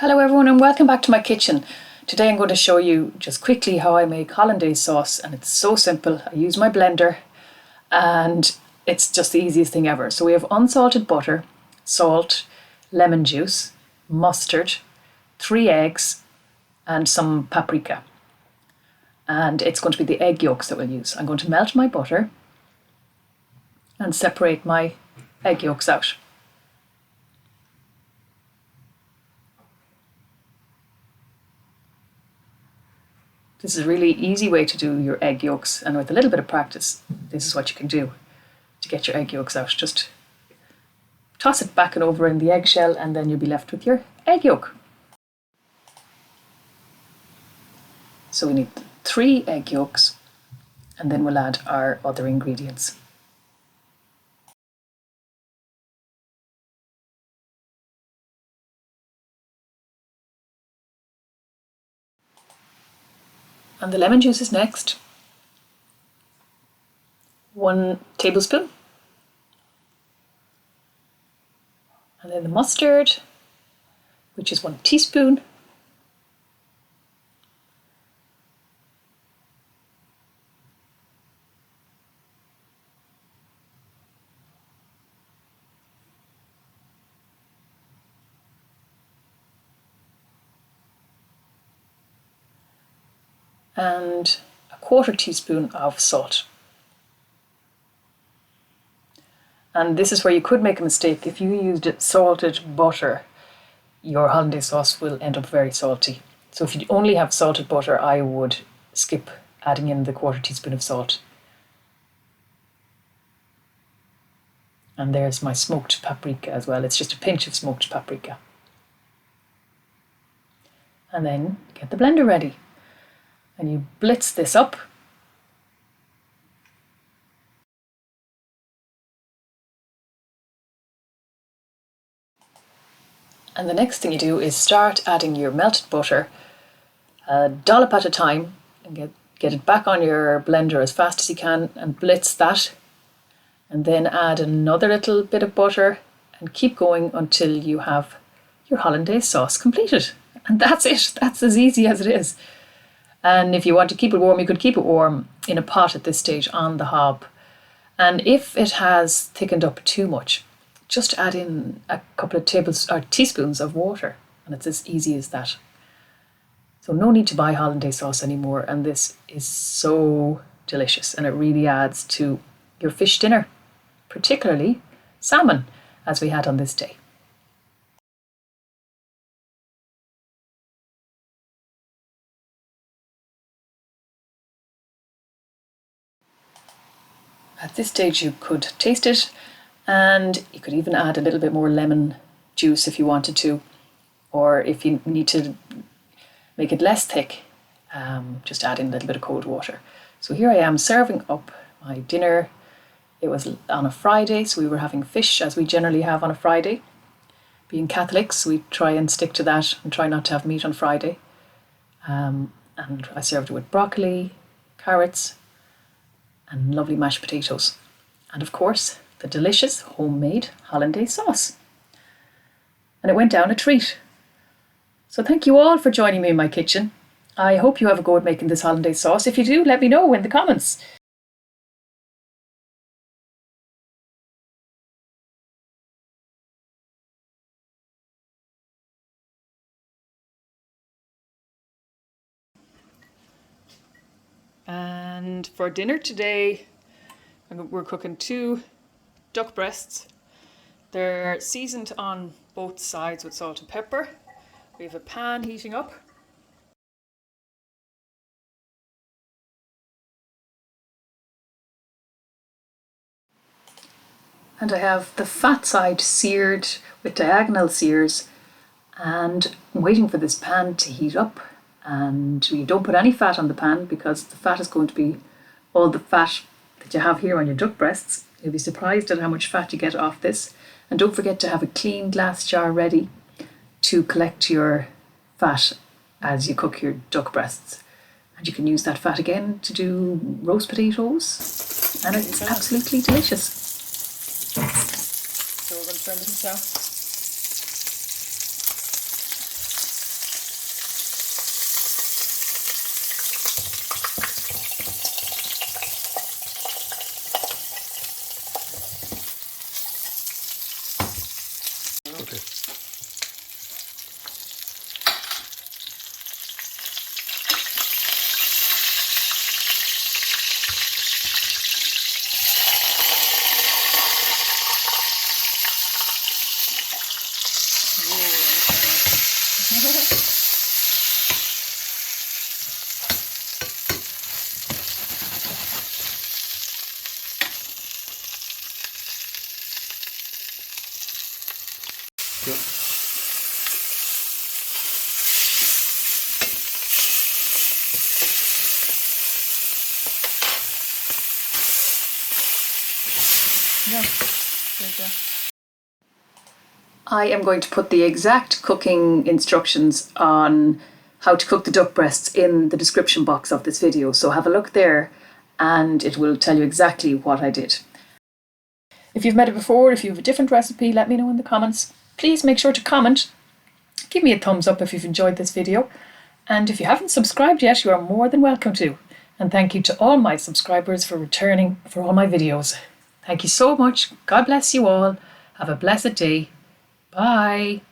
Hello everyone and welcome back to my kitchen. Today I'm going to show you just quickly how I make hollandaise sauce, and it's so simple. I use my blender and it's just the easiest thing ever. So we have unsalted butter, salt, lemon juice, mustard, 3 eggs and some paprika. And it's going to be the egg yolks that we'll use. I'm going to melt my butter and separate my egg yolks out. This is a really easy way to do your egg yolks, and with a little bit of practice, this is what you can do to get your egg yolks out. Just toss it back and over in the eggshell and then you'll be left with your egg yolk. So we need 3 egg yolks and then we'll add our other ingredients. And the lemon juice is next. 1 tablespoon. And then the mustard, which is 1 teaspoon. And a 1/4 teaspoon of salt. And this is where you could make a mistake. If you used salted butter, your hollandaise sauce will end up very salty. So if you only have salted butter, I would skip adding in the 1/4 teaspoon of salt. And there's my smoked paprika as well. It's just a pinch of smoked paprika. And then get the blender ready. And you blitz this up. And the next thing you do is start adding your melted butter, a dollop at a time, and get it back on your blender as fast as you can and blitz that. And then add another little bit of butter and keep going until you have your hollandaise sauce completed. And that's it. That's as easy as it is. And if you want to keep it warm, you could keep it warm in a pot at this stage on the hob. And if it has thickened up too much, just add in a couple of teaspoons of water, and it's as easy as that. So no need to buy hollandaise sauce anymore, and this is so delicious, and it really adds to your fish dinner, particularly salmon, as we had on this day. At this stage you could taste it, and you could even add a little bit more lemon juice if you wanted to, or if you need to make it less thick, just add in a little bit of cold water. So here I am serving up my dinner. It was on a Friday, so we were having fish as we generally have on a Friday. Being Catholics, we try and stick to that and try not to have meat on Friday. And I served it with broccoli, carrots, and lovely mashed potatoes. And of course, the delicious homemade hollandaise sauce. And it went down a treat. So thank you all for joining me in my kitchen. I hope you have a go at making this hollandaise sauce. If you do, let me know in the comments. And for dinner today, we're cooking 2 duck breasts. They're seasoned on both sides with salt and pepper. We have a pan heating up. And I have the fat side seared with diagonal sears, and I'm waiting for this pan to heat up. And you don't put any fat on the pan because the fat is going to be all the fat that you have here on your duck breasts. You'll be surprised at how much fat you get off this. And don't forget to have a clean glass jar ready to collect your fat as you cook your duck breasts. And you can use that fat again to do roast potatoes, and it's absolutely delicious. So we're going to turn this now. Yeah. I am going to put the exact cooking instructions on how to cook the duck breasts in the description box of this video. So have a look there and it will tell you exactly what I did. If you've made it before, if you have a different recipe, let me know in the comments. Please make sure to comment. Give me a thumbs up if you've enjoyed this video. And if you haven't subscribed yet, you are more than welcome to. And thank you to all my subscribers for returning for all my videos. Thank you so much. God bless you all. Have a blessed day. Bye.